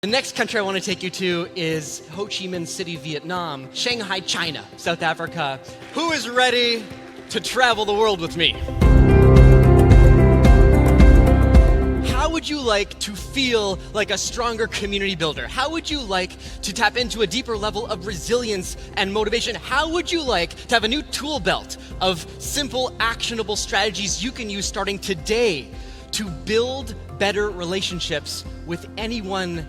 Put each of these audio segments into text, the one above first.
The next country I want to take you to is Ho Chi Minh City, Vietnam, Shanghai, China, South Africa. Who is ready to travel the world with me? How would you like to feel like a stronger community builder? How would you like to tap into a deeper level of resilience and motivation? How would you like to have a new tool belt of simple, actionable strategies you can use starting today to build better relationships with anyone,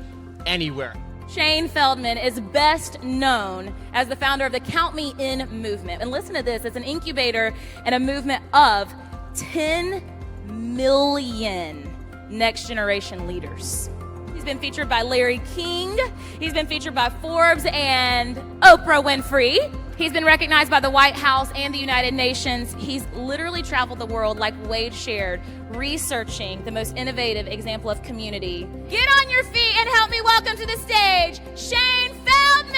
anywhere? Shane Feldman is best known as the founder of the Count Me In movement. And listen to this, it's an incubator and a movement of 10 million next generation leaders. He's been featured by Larry King. He's been featured by Forbes and Oprah Winfrey. He's been recognized by the White House and the United Nations. He's literally traveled the world, like Wade shared, researching the most innovative example of community. Get on your feet and help me welcome to the stage, Shane Feldman!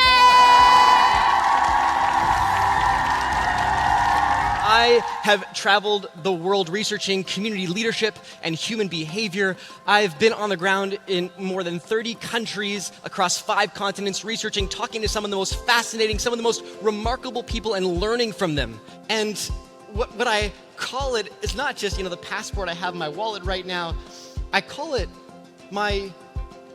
I have traveled the world researching community leadership and human behavior. I've been on the ground in more than 30 countries across 5 continents, researching, talking to some of the most fascinating, some of the most remarkable people and learning from them. And what I call it is not just, the passport I have in my wallet right now. I call it my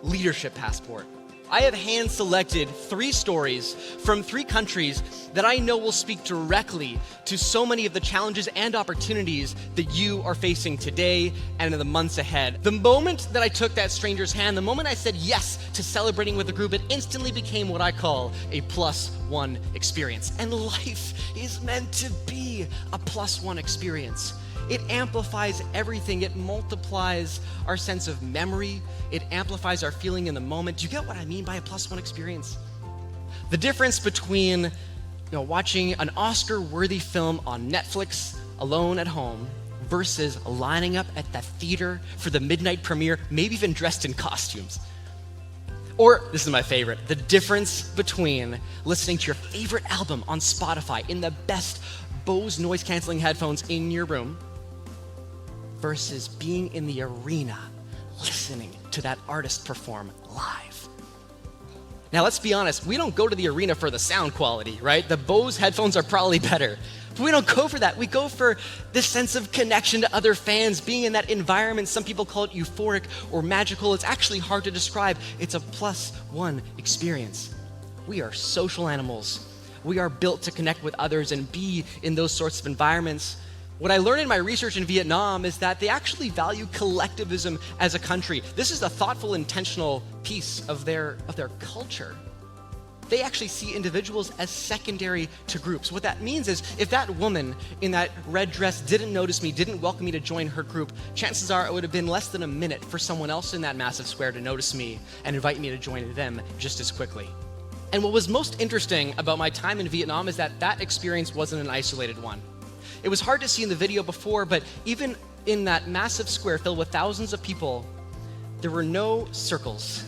leadership passport. I have hand-selected 3 stories from 3 countries that I know will speak directly to so many of the challenges and opportunities that you are facing today and in the months ahead. The moment that I took that stranger's hand, the moment I said yes to celebrating with the group, it instantly became what I call a +1 experience. And life is meant to be a +1 experience. It amplifies everything. It multiplies our sense of memory. It amplifies our feeling in the moment. Do you get what I mean by a +1 experience? The difference between watching an Oscar-worthy film on Netflix alone at home versus lining up at the theater for the midnight premiere, maybe even dressed in costumes. Or, this is my favorite, the difference between listening to your favorite album on Spotify in the best Bose noise-canceling headphones in your room versus being in the arena listening to that artist perform live. Now, let's be honest, we don't go to the arena for the sound quality, right? The Bose headphones are probably better. But we don't go for that. We go for this sense of connection to other fans, being in that environment. Some people call it euphoric or magical. It's actually hard to describe. It's a +1 experience. We are social animals. We are built to connect with others and be in those sorts of environments. What I learned in my research in Vietnam is that they actually value collectivism as a country. This is a thoughtful, intentional piece of their culture. They actually see individuals as secondary to groups. What that means is if that woman in that red dress didn't notice me, didn't welcome me to join her group, chances are it would have been less than a minute for someone else in that massive square to notice me and invite me to join them just as quickly. And what was most interesting about my time in Vietnam is that experience wasn't an isolated one. It was hard to see in the video before, but even in that massive square filled with thousands of people, there were no circles.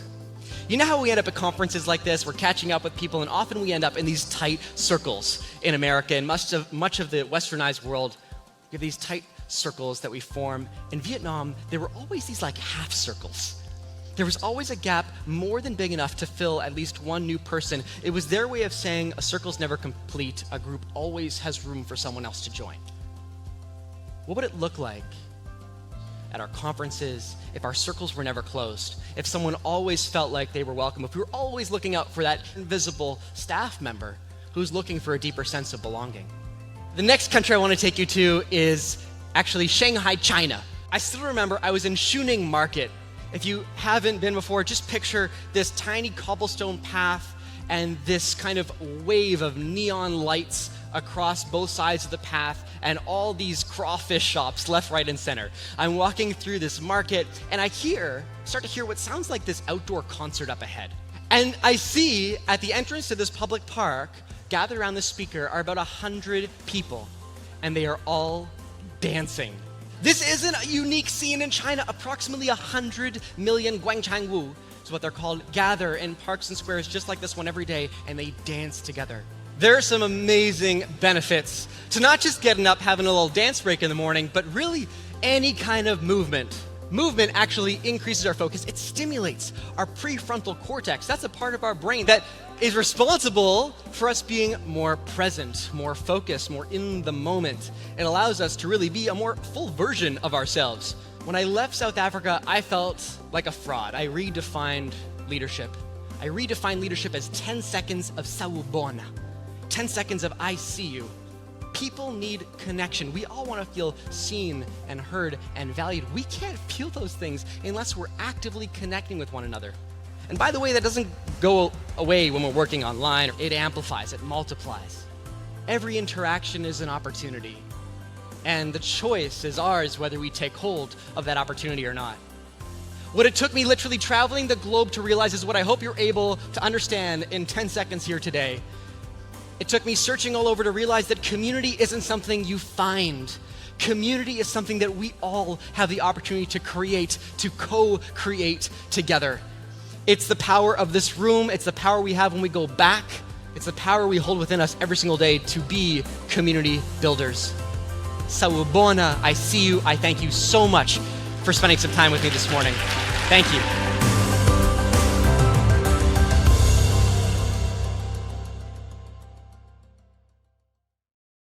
You know how we end up at conferences like this? We're catching up with people, and often we end up in these tight circles in America and much of the westernized world. We have these tight circles that we form. In Vietnam, there were always these half circles. There was always a gap more than big enough to fill at least one new person. It was their way of saying a circle's never complete. A group always has room for someone else to join. What would it look like at our conferences if our circles were never closed? If someone always felt like they were welcome? If we were always looking out for that invisible staff member who's looking for a deeper sense of belonging? The next country I want to take you to is actually Shanghai, China. I still remember I was in Shuning Market. If you haven't been before, just picture this tiny cobblestone path and this kind of wave of neon lights across both sides of the path and all these crawfish shops left, right, and center. I'm walking through this market and I start to hear what sounds like this outdoor concert up ahead. And I see at the entrance to this public park, gathered around the speaker, are about 100 people, and they are all dancing. This isn't a unique scene in China. Approximately 100 million Guangchangwu is what they're called, gather in parks and squares just like this one every day, and they dance together. There are some amazing benefits to not just getting up, having a little dance break in the morning, but really any kind of movement Movement actually increases our focus. It stimulates our prefrontal cortex. That's a part of our brain that is responsible for us being more present, more focused, more in the moment. It allows us to really be a more full version of ourselves. When I left South Africa, I felt like a fraud. I redefined leadership. I redefined leadership as 10 seconds of sawubona, 10 seconds of I see you. People need connection. We all want to feel seen and heard and valued. We can't feel those things unless we're actively connecting with one another. And by the way, that doesn't go away when we're working online. It amplifies, it multiplies. Every interaction is an opportunity. And the choice is ours whether we take hold of that opportunity or not. What it took me literally traveling the globe to realize is what I hope you're able to understand in 10 seconds here today. It took me searching all over to realize that community isn't something you find. Community is something that we all have the opportunity to create, to co-create together. It's the power of this room. It's the power we have when we go back. It's the power we hold within us every single day to be community builders. Sawubona, I see you. I thank you so much for spending some time with me this morning. Thank you.